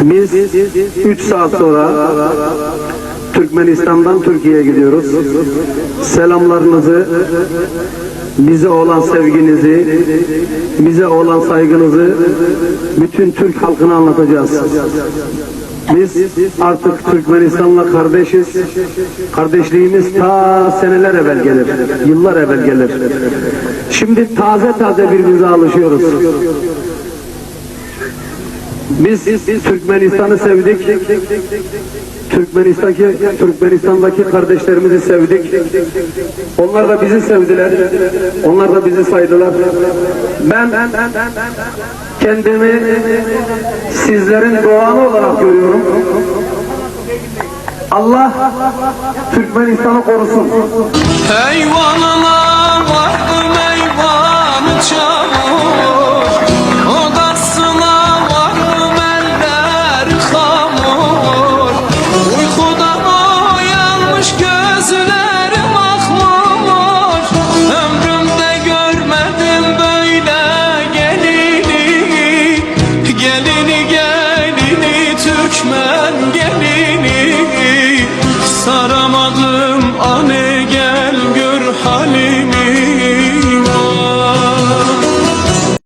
Biz 3 saat sonra Türkmenistan'dan Türkiye'ye gidiyoruz. Selamlarınızı, bize olan sevginizi, bize olan saygınızı bütün Türk halkına anlatacağız. Biz artık Türkmenistan'la kardeşiz. Kardeşliğimiz ta seneler evvel gelir, yıllar evvel gelir. Şimdi taze birbirimize alışıyoruz. Biz Türkmenistan'ı sevdik. Türkmenistan'daki kardeşlerimizi sevdik. Onlar da bizi sevdiler. Onlar da bizi saydılar. Ben kendimi sizlerin doğanı olarak görüyorum. Allah Türkmenistan'ı korusun. Eyvallah.